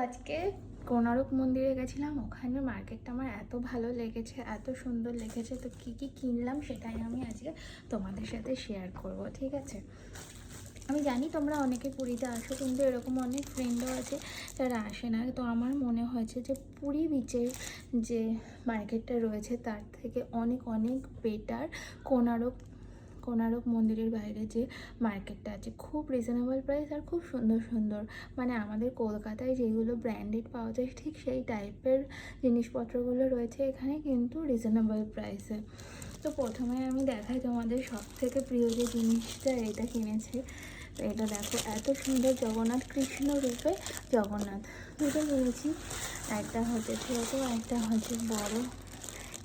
আজকে কোণারক মন্দিরে গেছিলাম, ওখানে মার্কেটটা আমার এত ভালো লেগেছে, এত সুন্দর লেগেছে। তো কী কী কিনলাম সেটাই আমি আজকে তোমাদের সাথে শেয়ার করব, ঠিক আছে? আমি জানি তোমরা অনেকে পুরীতে আসো, কিন্তু এরকম অনেক ফ্রেন্ডও আছে যারা আসে না। তো আমার মনে হয়েছে যে পুরী বিচের যে মার্কেটটা রয়েছে তার থেকে অনেক অনেক বেটার কোণারক মন্দিরের বাইরে যে মার্কেটটা আছে। খুব রিজনেবল প্রাইস আর খুব সুন্দর সুন্দর, মানে আমাদের কলকাতায় যেগুলো ব্র্যান্ডেড পাওয়া যায় ঠিক সেই টাইপের জিনিসপত্রগুলো রয়েছে এখানে, কিন্তু রিজনেবল প্রাইসে। তো প্রথমে আমি দেখাই তোমাদের সব থেকে প্রিয় যে জিনিসটা, এটা কিনেছি। তো এটা দেখো, এত সুন্দর জগন্নাথ, কৃষ্ণ রূপে জগন্নাথ দুটো কিনেছি। একটা হচ্ছে ছোটো, একটা হচ্ছে বড়।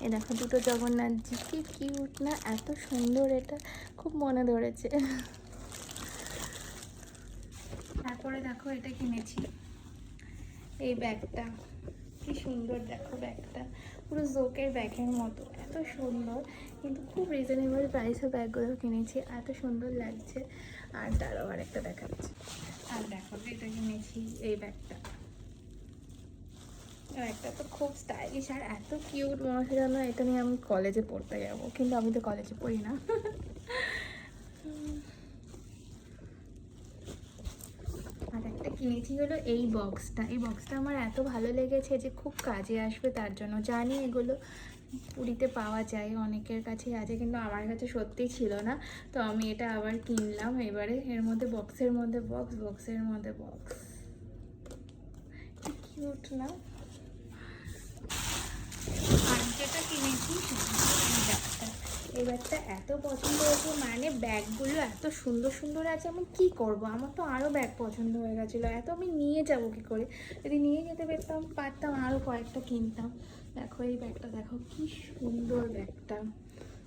এ দেখো দুটো জগন্নাথজি, কি কিউট না, এত সুন্দর, এটা খুব মনে ধরেছে। তারপরে দেখো এটা কিনেছি, এই ব্যাগটা কি সুন্দর, দেখো ব্যাগটা পুরো জোকের ব্যাগের মতো, এত সুন্দর, কিন্তু খুব রিজনেবল প্রাইসে ব্যাগগুলো কিনেছি, এত সুন্দর লাগছে। আর তারও আরেকটা দেখাচ্ছি। আর দেখো এটা কিনেছি, এই ব্যাগটা তো খুব স্টাইলিশ আর এত কিউট, মনে হচ্ছে যেন এটা নিয়ে আমি কলেজে পড়তে যাবো, কিন্তু আমি তো কলেজে পড়ি না। আর একটা কিনেছি হলো এই বক্সটা আমার এত ভালো লেগেছে যে খুব কাজে আসবে, তার জন্য। জানি এগুলো পুরীতে পাওয়া যায়, অনেকের কাছেই আছে, কিন্তু আমার কাছে সত্যিই ছিল না। তো আমি এটা আবার কিনলাম এবারে। এর মধ্যে বক্সের মধ্যে বক্স, কিউট না? আর যেটা কিনেছি এই ব্যাগটা এত পছন্দ হয়েছে, মানে ব্যাগগুলো এত সুন্দর সুন্দর আছে, আমি কি করব, আমার তো আরও ব্যাগ পছন্দ হয়ে গেছিলো। এত আমি নিয়ে যাবো কী করে? যদি নিয়ে যেতে পারতাম আরও কয়েকটা কিনতাম। দেখো এই ব্যাগটা, দেখো কি সুন্দর ব্যাগটা।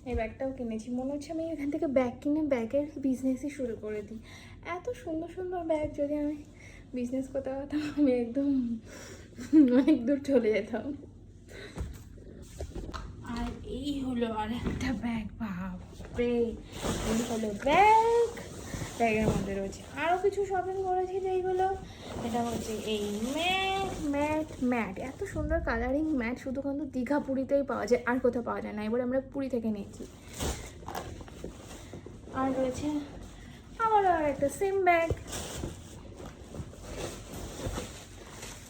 এই ব্যাগটাও কিনেছি, মনে হচ্ছে আমি এখান থেকে ব্যাগ কিনে ব্যাগের বিজনেসই শুরু করে দিই। এত সুন্দর সুন্দর ব্যাগ, যদি আমি বিজনেস করতে পারতাম আমি একদম অনেক দূর চলে যেতাম। আর এই হলো আর একটা ব্যাগ, বাপরে, এই হলো ব্যাগের মধ্যে রয়েছে আরও কিছু শপিং করেছি যেইগুলো। এটা হচ্ছে এই ম্যাট, এত সুন্দর কালারিং ম্যাট শুধু কিন্তু দীঘা পুরীতেই পাওয়া যায়, আর কোথাও পাওয়া যায় না। এবার আমরা পুরী থেকে নিয়েছি। আর রয়েছে আবারও আর একটা সেম ব্যাগ।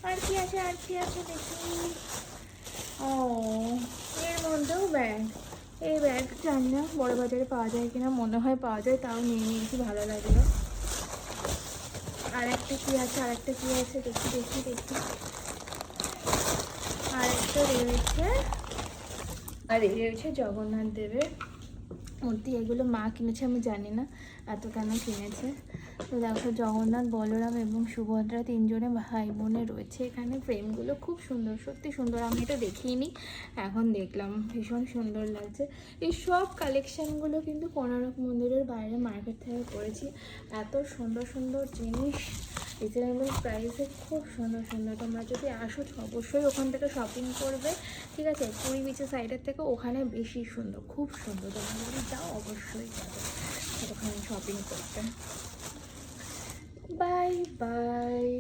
আর কি আছে দেখি। ও, এর মধ্যেও ব্যাগ। এই ব্যাগ জানি না বড় বাজারে পাওয়া যায় কিনা, মনে হয় পাওয়া যায়, তাও নিয়ে নিয়েছি, ভালো লাগলো। আর একটা কি আছে দেখি। আর একটা রয়েছে জগন্নাথ দেবের মূর্তি। এগুলো মা কিনেছে, আমি জানি না এত কেন কিনেছে। তো দেখো জগন্নাথ, বলরাম এবং সুভদ্রা তিনজনে ভাই বোনে রয়েছে এখানে। ফ্রেমগুলো খুব সুন্দর, সত্যি সুন্দর, আমি এটা দেখিনি, এখন দেখলাম, ভীষণ সুন্দর লাগছে। এই সব কালেকশানগুলো কিন্তু কোণারক মন্দিরের বাইরে মার্কেট থেকে করেছি। এত সুন্দর সুন্দর জিনিস রিজনেবল প্রাইসে, খুব সুন্দর সুন্দর। তোমরা যদি আসো অবশ্যই ওখান থেকে শপিং করবে, ঠিক আছে? পুরী বিচের সাইডের থেকে ওখানে বেশি সুন্দর, খুব সুন্দর। তোমরা যদি যাও অবশ্যই যাবে ওখানে শপিং করতে। Bye bye.